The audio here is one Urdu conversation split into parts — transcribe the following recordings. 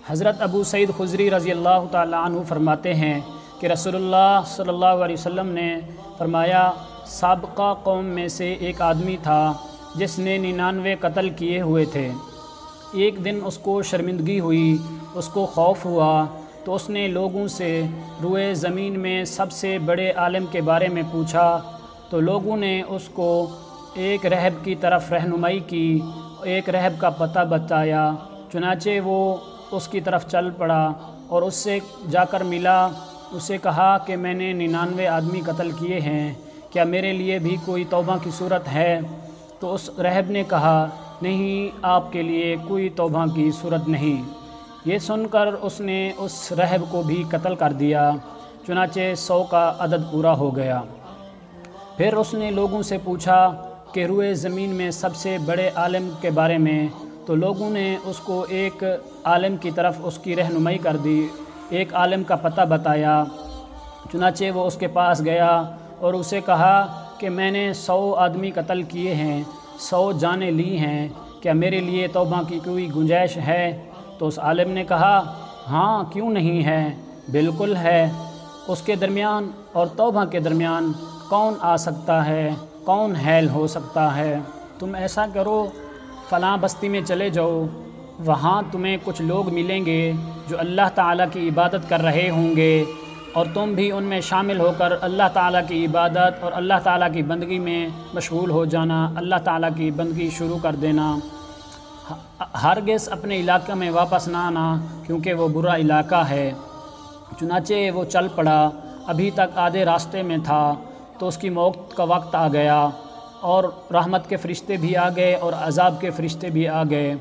حضرت ابو سعید خضری رضی اللہ تعالیٰ عنہ فرماتے ہیں کہ رسول اللہ صلی اللہ علیہ وسلم نے فرمایا، سابقہ قوم میں سے ایک آدمی تھا جس نے 99 قتل کیے ہوئے تھے۔ ایک دن اس کو شرمندگی ہوئی، اس کو خوف ہوا، تو اس نے لوگوں سے روئے زمین میں سب سے بڑے عالم کے بارے میں پوچھا، تو لوگوں نے اس کو ایک راہب کی طرف رہنمائی کی، ایک راہب کا پتہ بتایا۔ چنانچہ وہ اس کی طرف چل پڑا اور اس سے جا کر ملا، اسے کہا کہ میں نے 99 آدمی قتل کیے ہیں، کیا میرے لیے بھی کوئی توبہ کی صورت ہے؟ تو اس راہب نے کہا، نہیں، آپ کے لیے کوئی توبہ کی صورت نہیں۔ یہ سن کر اس نے اس راہب کو بھی قتل کر دیا، چنانچہ 100 کا عدد پورا ہو گیا۔ پھر اس نے لوگوں سے پوچھا کہ روئے زمین میں سب سے بڑے عالم کے بارے میں، تو لوگوں نے اس کو ایک عالم کی طرف اس کی رہنمائی کر دی، ایک عالم کا پتہ بتایا۔ چنانچہ وہ اس کے پاس گیا اور اسے کہا کہ میں نے 100 آدمی قتل کیے ہیں، 100 جانیں لی ہیں، کیا میرے لیے توبہ کی کوئی گنجائش ہے؟ تو اس عالم نے کہا، ہاں، کیوں نہیں ہے، بالکل ہے۔ اس کے درمیان اور توبہ کے درمیان کون آ سکتا ہے، کون حائل ہو سکتا ہے؟ تم ایسا کرو، فلاں بستی میں چلے جاؤ، وہاں تمہیں کچھ لوگ ملیں گے جو اللہ تعالیٰ کی عبادت کر رہے ہوں گے، اور تم بھی ان میں شامل ہو کر اللہ تعالیٰ کی عبادت اور اللہ تعالیٰ کی بندگی میں مشغول ہو جانا، اللہ تعالیٰ کی بندگی شروع کر دینا۔ ہرگز اپنے علاقے میں واپس نہ آنا، کیونکہ وہ برا علاقہ ہے۔ چنانچہ وہ چل پڑا، ابھی تک آدھے راستے میں تھا تو اس کی موت کا وقت آ گیا، اور رحمت کے فرشتے بھی آ گئے اور عذاب کے فرشتے بھی آ گئے۔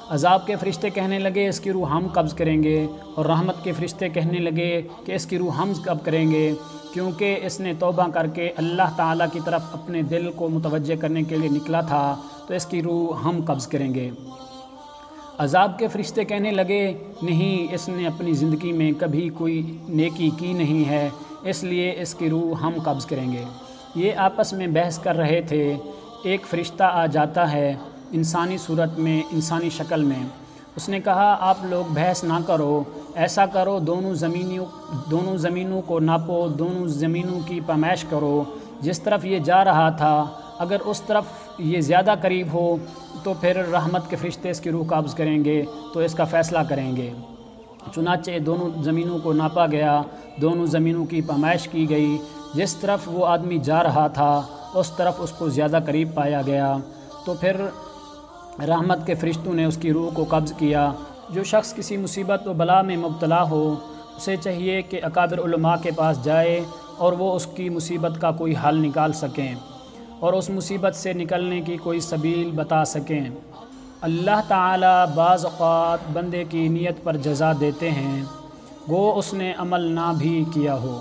عذاب کے فرشتے کہنے لگے اس کی روح ہم قبض کریں گے، اور رحمت کے فرشتے کہنے لگے کہ اس کی روح ہم قبض کریں گے، کیونکہ اس نے توبہ کر کے اللہ تعالیٰ کی طرف اپنے دل کو متوجہ کرنے کے لیے نکلا تھا، تو اس کی روح ہم قبض کریں گے۔ عذاب کے فرشتے کہنے لگے، نہیں، اس نے اپنی زندگی میں کبھی کوئی نیکی کی نہیں ہے، اس لیے اس کی روح ہم قبض کریں گے۔ یہ آپس میں بحث کر رہے تھے، ایک فرشتہ آ جاتا ہے انسانی صورت میں، انسانی شکل میں۔ اس نے کہا، آپ لوگ بحث نہ کرو، ایسا کرو، دونوں زمینوں کو ناپو، دونوں زمینوں کی پیمائش کرو، جس طرف یہ جا رہا تھا اگر اس طرف یہ زیادہ قریب ہو تو پھر رحمت کے فرشتے اس کی روح قبض کریں گے، تو اس کا فیصلہ کریں گے۔ چنانچہ دونوں زمینوں کو ناپا گیا، دونوں زمینوں کی پیمائش کی گئی، جس طرف وہ آدمی جا رہا تھا اس طرف اس کو زیادہ قریب پایا گیا، تو پھر رحمت کے فرشتوں نے اس کی روح کو قبض کیا۔ جو شخص کسی مصیبت و بلا میں مبتلا ہو، اسے چاہیے کہ اکابر علماء کے پاس جائے اور وہ اس کی مصیبت کا کوئی حل نکال سکیں اور اس مصیبت سے نکلنے کی کوئی سبیل بتا سکیں۔ اللہ تعالیٰ بعض اوقات بندے کی نیت پر جزا دیتے ہیں، گو اس نے عمل نہ بھی کیا ہو۔